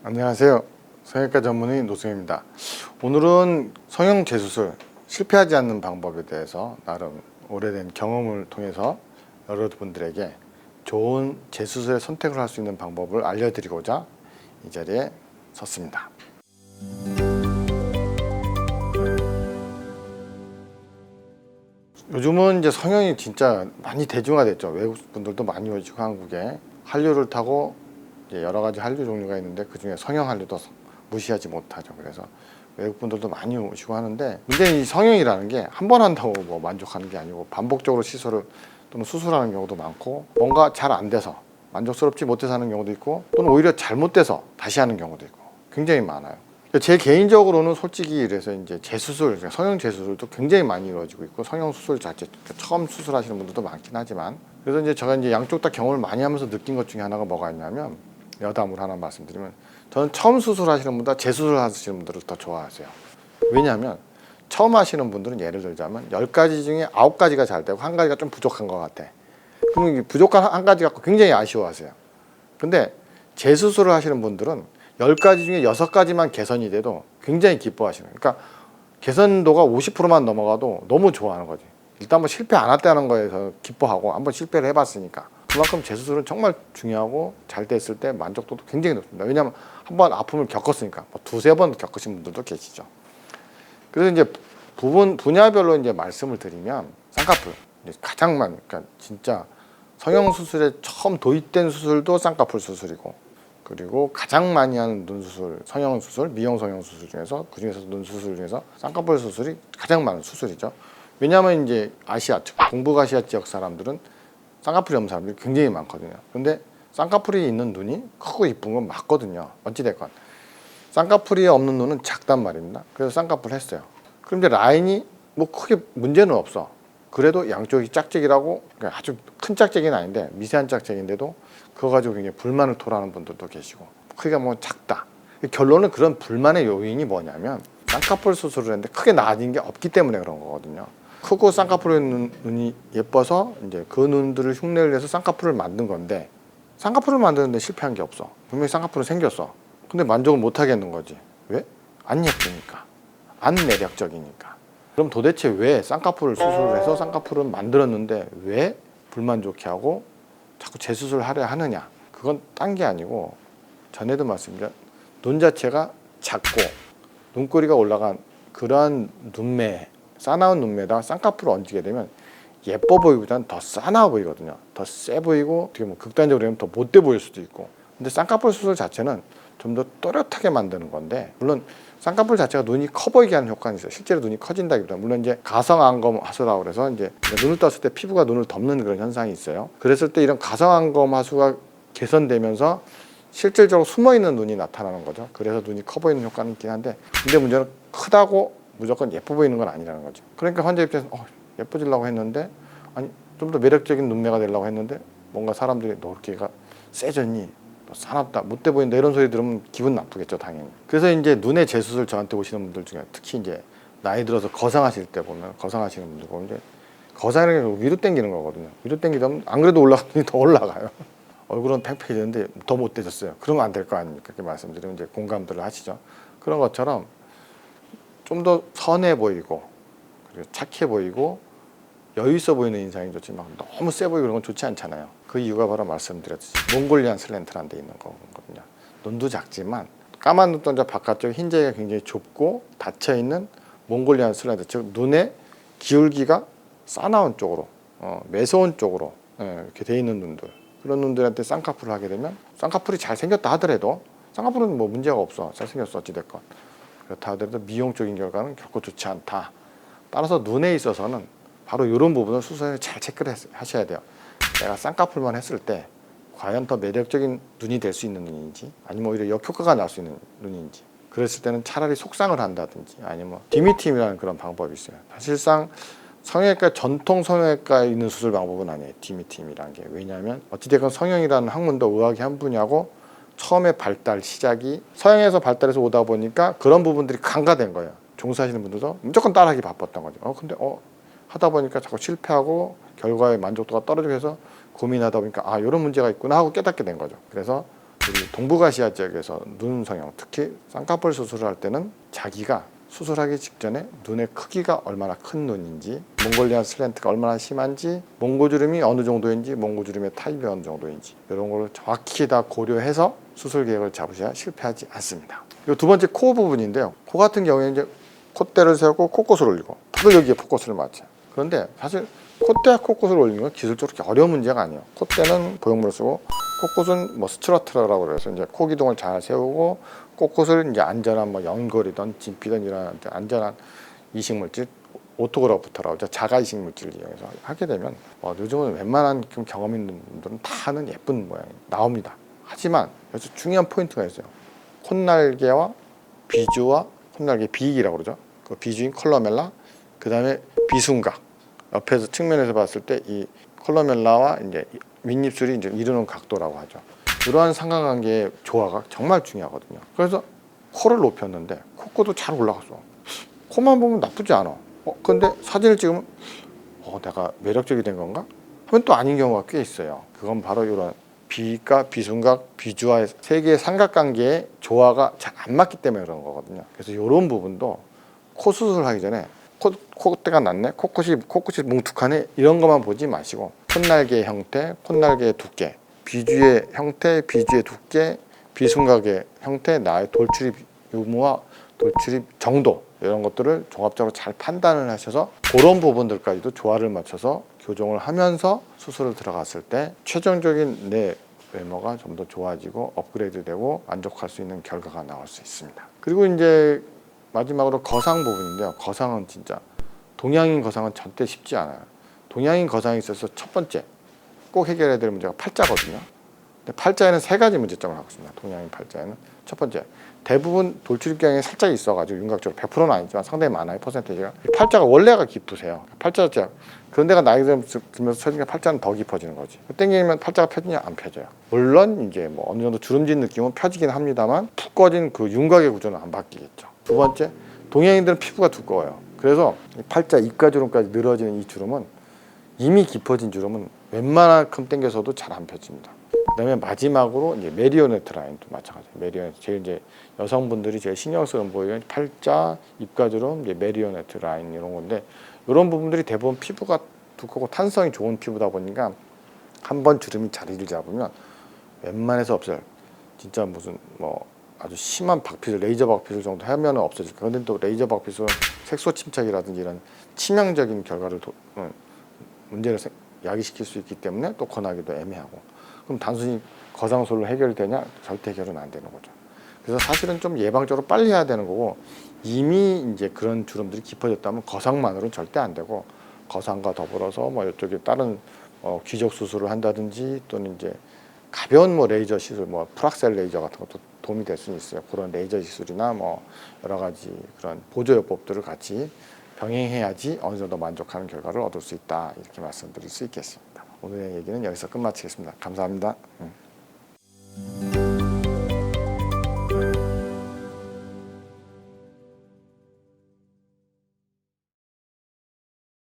안녕하세요. 성형외과 전문의 노승입니다. 오늘은 성형 재수술 실패하지 않는 방법에 대해서 나름 오래된 경험을 통해서 여러분들에게 좋은 재수술의 선택을 할 수 있는 방법을 알려드리고자 이 자리에 섰습니다. 요즘은 이제 성형이 진짜 많이 대중화됐죠. 외국 분들도 많이 오시고 한국에 한류를 타고 이제 여러 가지 한류 종류가 있는데 그 중에 성형 한류도 무시하지 못하죠. 그래서 외국 분들도 많이 오시고 하는데, 문제는 이 성형이라는 게 한 번 한다고 뭐 만족하는 게 아니고 반복적으로 시술을 또는 수술하는 경우도 많고, 뭔가 잘 안 돼서 만족스럽지 못해서 하는 경우도 있고, 또는 오히려 잘못돼서 다시 하는 경우도 있고 굉장히 많아요. 제 개인적으로는 솔직히 이래서 이제 재수술, 성형 재수술도 굉장히 많이 이루어지고 있고, 성형 수술 자체 처음 수술하시는 분들도 많긴 하지만, 그래서 이제 제가 이제 양쪽 다 경험을 많이 하면서 느낀 것 중에 하나가 뭐가 있냐면, 여담으로 하나 말씀드리면, 저는 처음 수술하시는 분보다 재수술 하시는 분들을 더 좋아하세요. 왜냐하면 처음 하시는 분들은 예를 들자면 10가지 중에 9가지가 잘 되고 한 가지가 좀 부족한 것 같아. 그럼 부족한 한 가지 갖고 굉장히 아쉬워하세요. 근데 재수술을 하시는 분들은 10가지 중에 6가지만 개선이 돼도 굉장히 기뻐하시는 거예요. 그러니까 개선도가 50%만 넘어가도 너무 좋아하는 거지. 일단 뭐 실패 안 했다는 거에서 기뻐하고, 한번 실패를 해봤으니까. 그만큼 재수술은 정말 중요하고, 잘 됐을 때 만족도도 굉장히 높습니다. 왜냐하면 한번 아픔을 겪었으니까. 뭐 두세 번 겪으신 분들도 계시죠. 그래서 이제 분야별로 이제 말씀을 드리면, 쌍꺼풀 가장 그러니까 진짜 성형 수술에 처음 도입된 수술도 쌍꺼풀 수술이고, 그리고 가장 많이 하는 눈 수술, 성형 수술, 미용 성형 수술 중에서, 그 중에서 눈 수술 중에서 쌍꺼풀 수술이 가장 많은 수술이죠. 왜냐하면 이제 아시아 쪽, 동북아시아 지역 사람들은 쌍꺼풀이 없는 사람들이 굉장히 많거든요. 근데 쌍꺼풀이 있는 눈이 크고 이쁜 건 맞거든요. 어찌됐건 쌍꺼풀이 없는 눈은 작단 말입니다. 그래서 쌍꺼풀 했어요. 그럼 이제 라인이 뭐 크게 문제는 없어. 그래도 양쪽이 짝짝이라고, 그러니까 아주 큰 짝짝이는 아닌데 미세한 짝짝인데도 그거 가지고 굉장히 불만을 토로하는 분들도 계시고, 크기가 뭐 작다. 결론은 그런 불만의 요인이 뭐냐면, 쌍꺼풀 수술을 했는데 크게 나아진 게 없기 때문에 그런 거거든요. 크고 쌍꺼풀 있는 눈이 예뻐서 이제 그 눈들을 흉내를 내서 쌍꺼풀을 만든 건데, 쌍꺼풀을 만드는데 실패한 게 없어. 분명히 쌍꺼풀은 생겼어. 근데 만족을 못 하겠는 거지. 왜? 안 예쁘니까, 안 매력적이니까. 그럼 도대체 왜 쌍꺼풀을 수술을 해서 쌍꺼풀을 만들었는데 왜 불만족해 하고 자꾸 재수술을 하려 하느냐? 그건 딴 게 아니고, 전에도 말씀드린 눈 자체가 작고 눈꼬리가 올라간 그러한 눈매, 싸나운 눈매에다가 쌍꺼풀을 얹게 되면 예뻐 보이기보다는 더 싸나워 보이거든요. 더 세 보이고, 어떻게 보면 극단적으로 하면 더 못돼 보일 수도 있고. 근데 쌍꺼풀 수술 자체는 좀 더 또렷하게 만드는 건데, 물론 쌍꺼풀 자체가 눈이 커 보이게 하는 효과는 있어요. 실제로 눈이 커진다기보다, 물론 이제 가성안검 하수라고 그래서 이제 눈을 떴을 때 피부가 눈을 덮는 그런 현상이 있어요. 그랬을 때 이런 가성안검 하수가 개선되면서 실질적으로 숨어 있는 눈이 나타나는 거죠. 그래서 눈이 커 보이는 효과는 있긴 한데, 근데 문제는 크다고 무조건 예뻐 보이는 건 아니라는 거죠. 그러니까 환자 입장에서 예뻐지려고 했는데, 아니 좀 더 매력적인 눈매가 되려고 했는데, 뭔가 사람들이 너 이렇게 얘가 세졌니? 사납다, 못돼 보인다, 이런 소리 들으면 기분 나쁘겠죠, 당연히. 그래서 이제 눈의 재수술 저한테 오시는 분들 중에, 특히 이제 나이 들어서 거상하실 때 보면, 거상하시는 분들 보면 이제 거상이라는 게 위로 당기는 거거든요. 위로 당기면 안 그래도 올라가더니 더 올라가요. 얼굴은 팽팽해졌는데 더 못돼졌어요. 그러면 안 될 거 아닙니까? 그렇게 말씀드리면 이제 공감들을 하시죠. 그런 것처럼 좀 더 선해 보이고, 그리고 착해 보이고, 여유 있어 보이는 인상이 좋지, 막 너무 세 보이고 그런 건 좋지 않잖아요. 그 이유가 바로 말씀드렸듯이 몽골리안 슬랜트라는 데 있는 거거든요. 눈도 작지만 까만 눈동자 바깥쪽 흰자위가 굉장히 좁고 닫혀있는 몽골리안 슬랜트, 즉 눈의 기울기가 싸나운 쪽으로, 매서운 쪽으로 이렇게 돼 있는 눈들, 그런 눈들한테 쌍꺼풀을 하게 되면, 쌍꺼풀이 잘생겼다 하더라도, 쌍꺼풀은 뭐 문제가 없어, 잘생겼어 어찌됐건, 그렇다 하더라도 미용적인 결과는 결코 좋지 않다. 따라서 눈에 있어서는 바로 이런 부분을 수술에 잘 체크를 하셔야 돼요. 내가 쌍꺼풀만 했을 때 과연 더 매력적인 눈이 될 수 있는 눈인지, 아니면 오히려 역효과가 날 수 있는 눈인지. 그랬을 때는 차라리 속상을 한다든지, 아니면 디미팀이라는 그런 방법이 있어요. 사실상 성형외과, 전통 성형외과에 있는 수술 방법은 아니에요, 디미팀이라는 게. 왜냐하면 어찌됐건 성형이라는 학문도 의학의 한 분야고, 처음에 발달 시작이 서양에서 발달해서 오다 보니까 그런 부분들이 간과된 거예요. 종사하시는 분들도 무조건 따라하기 바빴던 거죠. 근데 하다 보니까 자꾸 실패하고 결과의 만족도가 떨어지고 해서 고민하다 보니까 이런 문제가 있구나 하고 깨닫게 된 거죠. 그래서 우리 동북아시아 지역에서 눈 성형, 특히 쌍꺼풀 수술을 할 때는 자기가 수술하기 직전에 눈의 크기가 얼마나 큰 눈인지, 몽골리안 슬랜트가 얼마나 심한지, 몽고주름이 어느 정도인지, 몽고주름의 타입이 어느 정도인지 이런 걸 정확히 다 고려해서 수술 계획을 잡으셔야 실패하지 않습니다. 그리고 두 번째 코 부분인데요. 코 같은 경우에는 이제 콧대를 세우고 코끝을 올리고 턱을 여기에 포커스를 맞춰요. 그런데 사실 콧대와 코끝을 올리는 건 기술적으로 그렇게 어려운 문제가 아니에요. 콧대는 보형물을 쓰고 코끝은 뭐 스트러트라고 그래서 이제 코 기둥을 잘 세우고 코끝을 이제 안전한 뭐 연골이든 진피든 이런 안전한 이식물질 오토그라프터라고 하죠. 자가 이식물질을 이용해서 하게 되면 요즘은 웬만한 좀 경험 있는 분들은 다 하는 예쁜 모양이 나옵니다. 하지만 여기서 중요한 포인트가 있어요. 콧날개와 비주와 콧날개 비익이라고 그러죠. 그 비주인 컬러멜라, 그 다음에 비순각. 옆에서 측면에서 봤을 때 이 컬러멜라와 이제 윗입술이 이제 이루는 각도라고 하죠. 이러한 상관관계의 조화가 정말 중요하거든요. 그래서 코를 높였는데 코끝도 잘 올라갔어. 코만 보면 나쁘지 않아. 근데 사진을 찍으면 내가 매력적이 된 건가? 하면 또 아닌 경우가 꽤 있어요. 그건 바로 이런 비익과 비순각, 비주와의 세 개의 삼각관계의 조화가 잘 안 맞기 때문에 그런 거거든요. 그래서 이런 부분도 코 수술하기 전에 콧대가 낮네, 코끝이 뭉툭하네 이런 것만 보지 마시고 콧날개의 형태, 콧날개의 두께, 비주의 형태, 비주의 두께, 비순각의 형태, 나의 돌출입 유무와 돌출입 정도 이런 것들을 종합적으로 잘 판단을 하셔서 그런 부분들까지도 조화를 맞춰서 교정을 하면서 수술을 들어갔을 때 최종적인 내 외모가 좀 더 좋아지고 업그레이드되고 만족할 수 있는 결과가 나올 수 있습니다. 그리고 이제 마지막으로 거상 부분인데요. 거상은 진짜 동양인 거상은 절대 쉽지 않아요. 동양인 거상에 있어서 첫 번째 꼭 해결해야 될 문제가 팔자거든요. 근데 팔자에는 세 가지 문제점을 갖고 있습니다. 동양인 팔자에는 첫 번째, 대부분 돌출입경이 살짝 있어가지고 윤곽적으로 100%는 아니지만 상당히 많아요. 퍼센테이지가. 팔자가 원래가 깊으세요. 팔자 자체가. 그런 데가 나이 들면서 쳐지니까 팔자는 더 깊어지는 거지. 땡기면 팔자가 펴지냐? 안 펴져요. 물론 이제 뭐 어느 정도 주름진 느낌은 펴지긴 합니다만 푹 꺼진 그 윤곽의 구조는 안 바뀌겠죠. 두 번째, 동양인들은 피부가 두꺼워요. 그래서 팔자 입가주름까지 늘어지는 이 주름은 이미 깊어진 주름은 웬만큼 당겨서도 잘 안 펴집니다. 그다음에 마지막으로 이제 메리오네트 라인도 마찬가지예요. 메리오네트 제일 이제 여성분들이 제일 신경 쓰는 부위는 팔자, 입가주름, 이제 메리오네트 라인 이런 건데 이런 부분들이 대부분 피부가 두껍고 탄성이 좋은 피부다 보니까 한번 주름이 자리를 잡으면 웬만해서 없어요. 진짜 무슨 뭐 아주 심한 박피술, 레이저 박피술 정도 하면 없어질 거예요. 그런데 또 레이저 박피술은 색소 침착이라든지 이런 치명적인 결과를 문제를 야기시킬 수 있기 때문에 또 권하기도 애매하고. 그럼 단순히 거상술로 해결되냐? 절대 해결은 안 되는 거죠. 그래서 사실은 좀 예방적으로 빨리 해야 되는 거고 이미 이제 그런 주름들이 깊어졌다면 거상만으로는 절대 안 되고 거상과 더불어서 뭐 이쪽에 다른 귀적 수술을 한다든지 또는 이제 가벼운 뭐 레이저 시술, 뭐 프락셀 레이저 같은 것도 도움이 될 수는 있어요. 그런 레이저 시술이나 뭐 여러 가지 그런 보조요법들을 같이 병행해야지 어느 정도 만족하는 결과를 얻을 수 있다 이렇게 말씀드릴 수 있겠습니다. 오늘의 얘기는 여기서 끝마치겠습니다. 감사합니다.